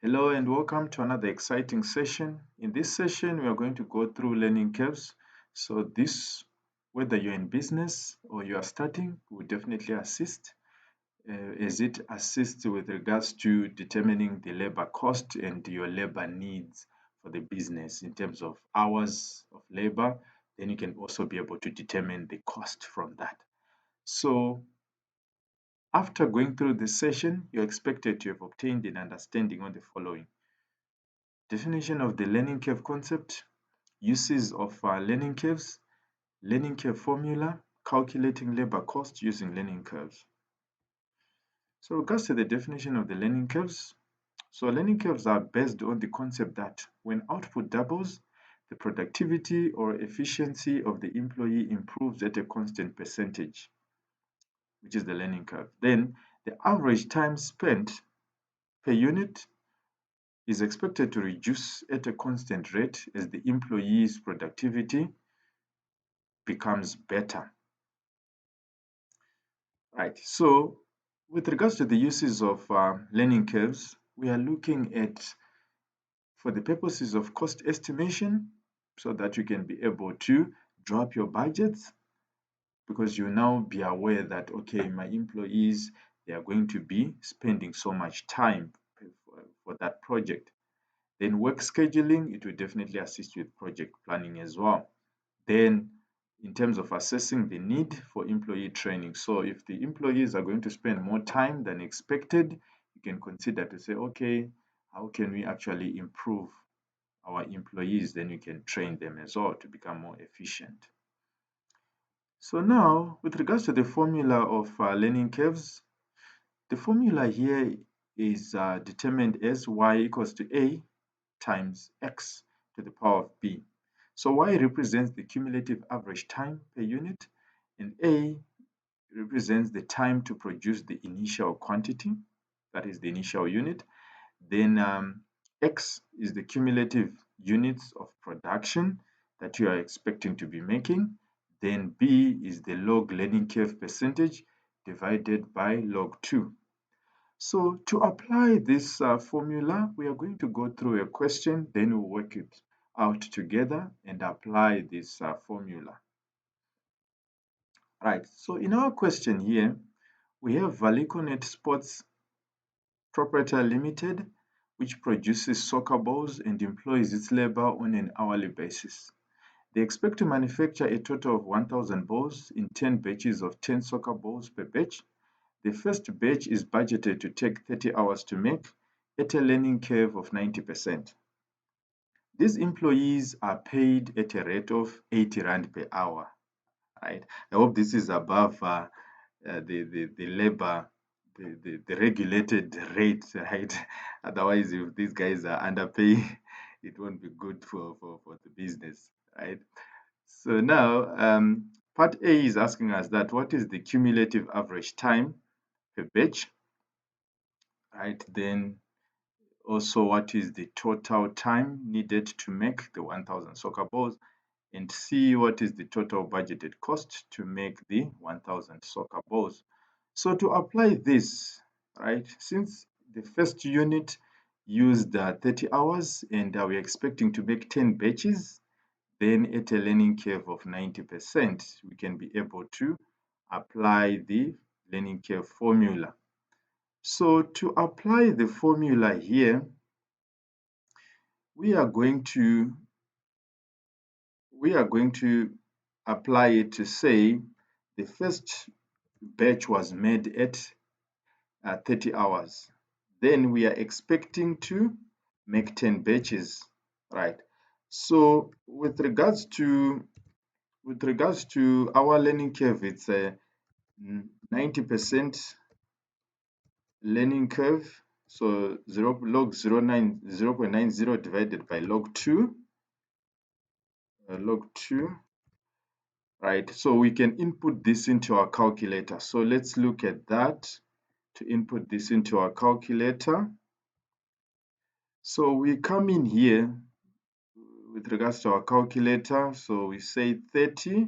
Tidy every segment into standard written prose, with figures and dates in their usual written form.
Hello and welcome to another exciting session. In this session, we are going to go through learning curves. So this, whether you're in business or you are starting, will definitely assist as it assists with regards to determining the labor cost and your labor needs for the business in terms of hours of labor. Then you can also be able to determine the cost from that. So after going through this session, you're expected to have obtained an understanding on the following. Definition of the learning curve concept, uses of learning curves, learning curve formula, calculating labor cost using learning curves. So regards to the definition of the learning curves, so learning curves are based on the concept that when output doubles, the productivity or efficiency of the employee improves at a constant percentage, which is the learning curve. Then the average time spent per unit is expected to reduce at a constant rate as the employee's productivity becomes better. Right. So with regards to the uses of learning curves, we are looking at for the purposes of cost estimation so that you can be able to drop your budgets because you now be aware that, okay, my employees, they are going to be spending so much time for that project. Then work scheduling, it will definitely assist with project planning as well. Then in terms of assessing the need for employee training. So if the employees are going to spend more time than expected, you can consider to say, okay, how can we actually improve our employees? Then we can train them as well to become more efficient. So now, with regards to the formula of learning curves, the formula here is determined as y equals to a times x to the power of b. So y represents the cumulative average time per unit, and a represents the time to produce the initial quantity, that is the initial unit. Then x is the cumulative units of production that you are expecting to be making. Then b is the log learning curve percentage divided by log 2. So to apply this formula, we are going to go through a question, then we'll work it out together and apply this formula. Right, so in our question here, we have Valiconet Sports Proprietor Limited, which produces soccer balls and employs its labor on an hourly basis. They expect to manufacture a total of 1,000 balls in 10 batches of 10 soccer balls per batch. The first batch is budgeted to take 30 hours to make at a learning curve of 90%. These employees are paid at a rate of 80 Rand per hour. Right? I hope this is above the labor, the regulated rate, right? Otherwise, if these guys are underpaid, it won't be good for the business, right? So now, part A is asking us that what is the cumulative average time per batch, right? Then also what is the total time needed to make the 1,000 soccer balls, and C, what is the total budgeted cost to make the 1,000 soccer balls. So to apply this, right, since the first unit used 30 hours and we're expecting to make 10 batches, then at a learning curve of 90%, we can be able to apply the learning curve formula. So to apply the formula here, we are going to apply it to say the first batch was made at 30 hours. Then we are expecting to make 10 batches, right? So with regards to our learning curve, it's a 90% learning curve. So log 0.90 divided by log 2, right? So we can input this into our calculator. So let's look at that to input this into our calculator. So we come in here with regards to our calculator. So we say 30,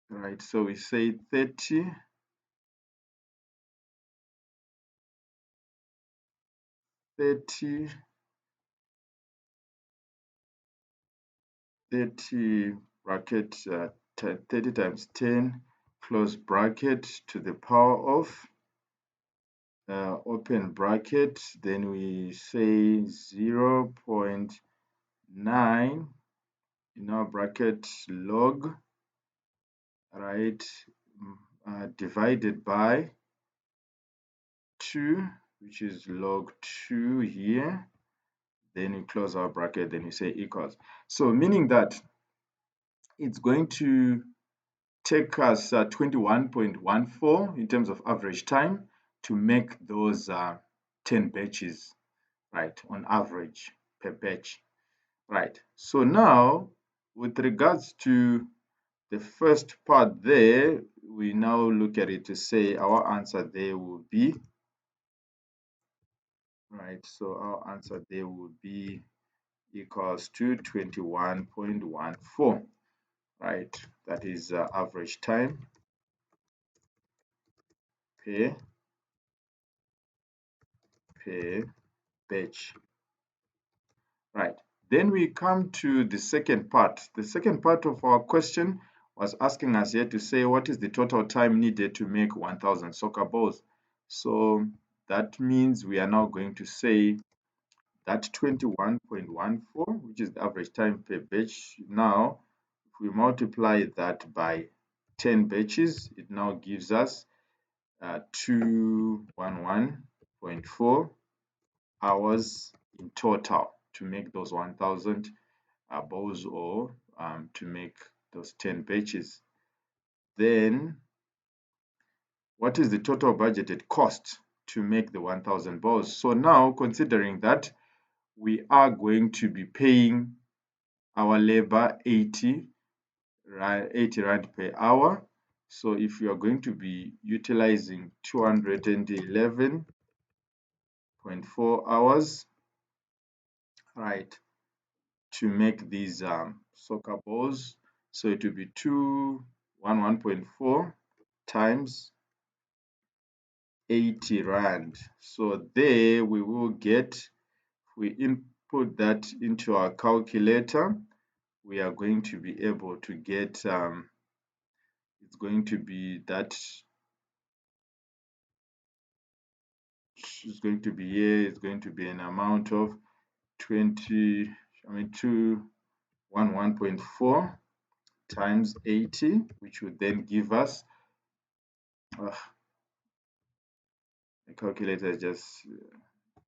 right? So we say 30. 30 bracket 30 times 10 close bracket to the power of open bracket, then we say 0.9 in our bracket log, right, divided by 2, which is log 2 here. Then we close our bracket, then we say equals. So meaning that it's going to take us 21.14 in terms of average time to make those 10 batches, right, on average per batch, right? So now, with regards to the first part there, we now look at it to say our answer there will be, right, so our answer there will be equals to 21.14, right? That is average time per batch, right? Then we come to the second part. The second part of our question was asking us here to say what is the total time needed to make 1000 soccer balls. So that means we are now going to say that 21.14, which is the average time per batch. Now, if we multiply that by 10 batches, it now gives us 211.4 hours in total to make those 1000 balls, or to make those 10 batches. Then, what is the total budgeted cost to make the 1000 balls? So now, considering that we are going to be paying our labor 80 rand per hour. So if you are going to be utilizing 211.4 hours, right, to make these soccer balls, so it will be 211.4 times 80 rand. So there we will get, if we input that into our calculator, we are going to be able to get, it's going to be that, it's going to be here, it's going to be an amount of 211.4 times 80, which would then give us, the calculator is just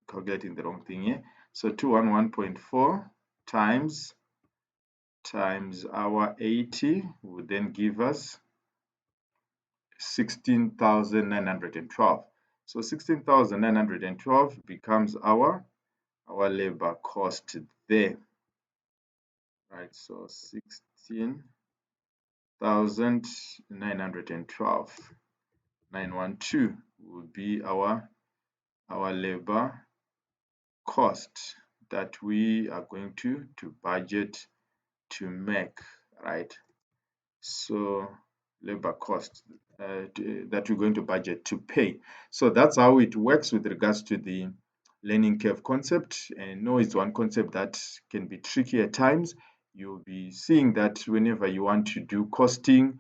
calculating the wrong thing here. So 211.4 times our 80 would then give us 16,912. So 16,912 becomes our labor cost there, right? So 16,912, 912 will be our labor cost that we are going to budget to make, right? So labor cost that we're going to budget to pay. So that's how it works with regards to the learning curve concept. And no, it's one concept that can be tricky at times. You'll be seeing that whenever you want to do costing,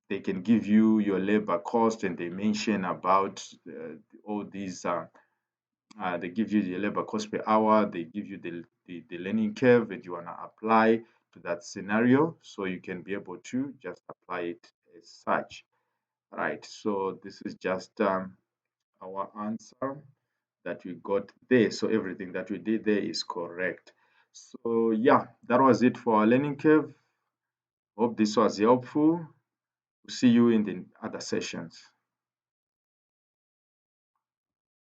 they can give you your labor cost and they mention about all these they give you the labor cost per hour, they give you the learning curve that you want to apply to that scenario, so you can be able to just apply it as such, right? So this is just our answer that we got there. So everything that we did there is correct. So yeah, that was it for our learning curve. Hope this was helpful. We'll see you in the other sessions.